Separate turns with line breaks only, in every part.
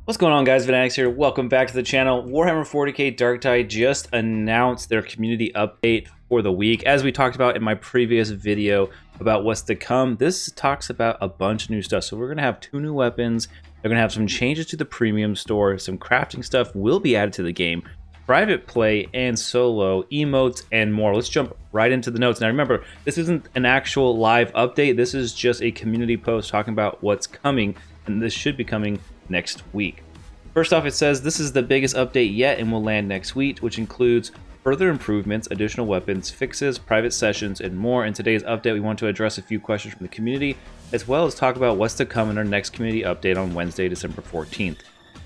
What's going on, guys? Venatix here. Welcome back to the channel. Warhammer 40k Darktide just announced their community update for the week. As we talked about in my previous video about what's to come, this talks about a bunch of new stuff. So we're going to have 2 new weapons. They're going to have some changes to the premium store. Some crafting stuff will be added to the game. Private play and solo, emotes, and more. Let's jump right into the notes. Now remember, this isn't an actual live update. This is just a community post talking about what's coming, and this should be coming next week. First off, it says this is the biggest update yet and will land next week, which includes further improvements, additional weapons, fixes, private sessions, and more. In today's update, we want to address a few questions from the community, as well as talk about what's to come in our next community update on Wednesday, December 14th.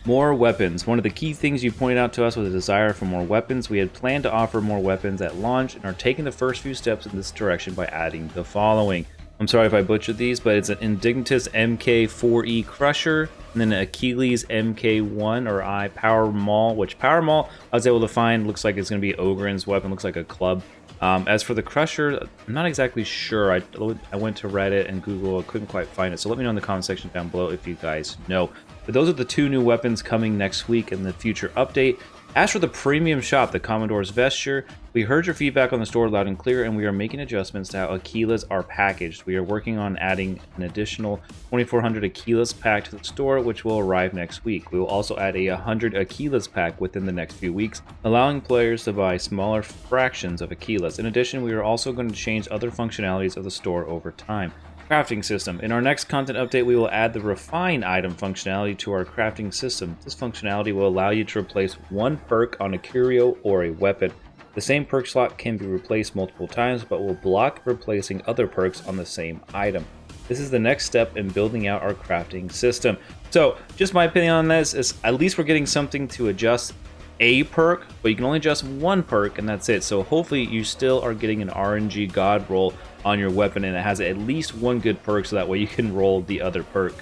More weapons. One of the key things you pointed out to us was a desire for more weapons. We had planned to offer more weapons at launch and are taking the first few steps in this direction by adding the following. I'm sorry if I butchered these, but it's an Indignitus MK4E Crusher, and then an Achilles MK1 or I Power Maul, which Power Maul I was able to find looks like it's going to be Ogren's weapon, looks like a club. As for the Crusher, I'm not exactly sure. I went to Reddit and Google, I couldn't quite find it, so let me know in the comment section down below if you guys know. But those are the 2 new weapons coming next week in the future update. As for the premium shop, the Commodore's Vesture, we heard your feedback on the store loud and clear, and we are making adjustments to how Aquilas are packaged. We are working on adding an additional 2400 Aquilas pack to the store, which will arrive next week. We will also add a 100 Aquilas pack within the next few weeks, allowing players to buy smaller fractions of Aquilas. In addition, we are also going to change other functionalities of the store over time. Crafting system. In our next content update, we will add the refine item functionality to our crafting system. This functionality will allow you to replace one perk on a curio or a weapon. The same perk slot can be replaced multiple times, but will block replacing other perks on the same item. This is the next step in building out our crafting system. So, just my opinion on this is at least we're getting something to adjust a perk, but you can only adjust one perk and that's it. So hopefully you still are getting an RNG god roll on your weapon and it has at least one good perk, so that way you can roll the other perk.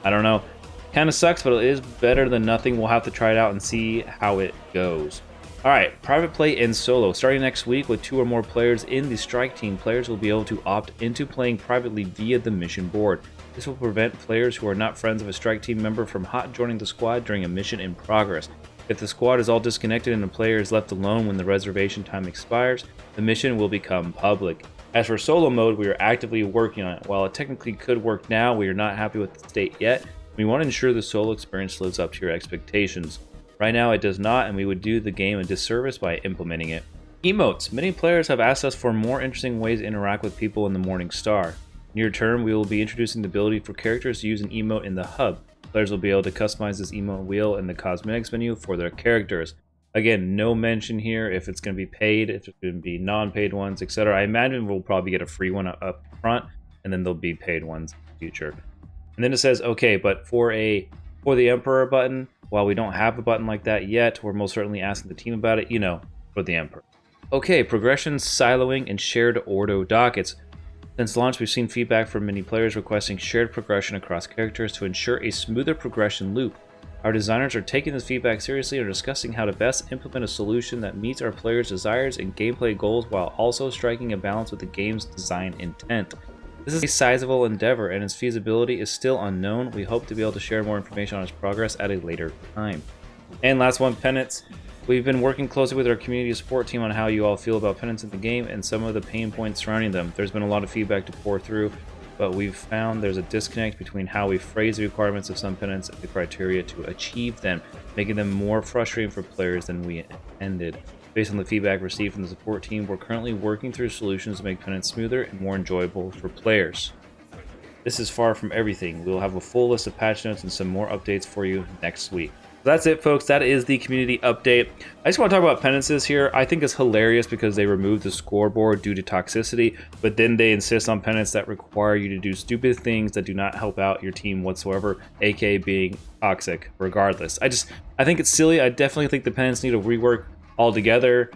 I don't know, kind of sucks, but it is better than nothing. We'll have to try it out and see how it goes. Alright, private play and solo. Starting next week with 2 or more players in the strike team, players will be able to opt into playing privately via the mission board. This will prevent players who are not friends of a strike team member from hot joining the squad during a mission in progress. If the squad is all disconnected and the player is left alone when the reservation time expires, the mission will become public. As for solo mode, we are actively working on it. While it technically could work now, we are not happy with the state yet. We want to ensure the solo experience lives up to your expectations. Right now it does not, and we would do the game a disservice by implementing it. Emotes. Many players have asked us for more interesting ways to interact with people in the Morning Star. Near term, we will be introducing the ability for characters to use an emote in the hub. Players will be able to customize this emote wheel in the cosmetics menu for their characters. Again, no mention here if it's going to be paid, if it's going to be non-paid ones, etc. I imagine we'll probably get a free one up front, and then there'll be paid ones in the future. And then it says, okay, but for the Emperor button, while we don't have a button like that yet, we're most certainly asking the team about it, for the Emperor. Okay, progression, siloing, and shared ordo dockets. Since launch, we've seen feedback from many players requesting shared progression across characters to ensure a smoother progression loop. Our designers are taking this feedback seriously and are discussing how to best implement a solution that meets our players' desires and gameplay goals while also striking a balance with the game's design intent. This is a sizable endeavor and its feasibility is still unknown. We hope to be able to share more information on its progress at a later time. And last one, Penance. We've been working closely with our community support team on how you all feel about Penance in the game and some of the pain points surrounding them. There's been a lot of feedback to pour through, but we've found there's a disconnect between how we phrase the requirements of some Penance and the criteria to achieve them, making them more frustrating for players than we intended. Based on the feedback received from the support team, we're currently working through solutions to make Penance smoother and more enjoyable for players. This is far from everything. We'll have a full list of patch notes and some more updates for you next week. That's it, folks. That is the community update. I just want to talk about penances here. I think it's hilarious because they removed the scoreboard due to toxicity, but then they insist on penance that require you to do stupid things that do not help out your team whatsoever, aka being toxic regardless. I think it's silly. I definitely think the penance need to rework altogether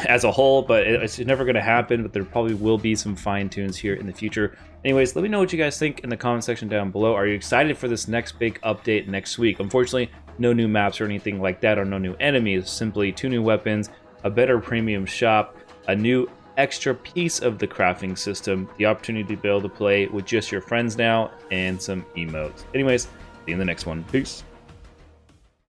as a whole, but it's never going to happen, but there probably will be some fine tunes here in the future. Anyways, let me know what you guys think in the comment section down below. Are you excited for this next big update next week? Unfortunately, no new maps or anything like that, or no new enemies, simply 2 new weapons, a better premium shop, a new extra piece of the crafting system, the opportunity to be able to play with just your friends now, and some emotes. Anyways, see you in the next one. Peace.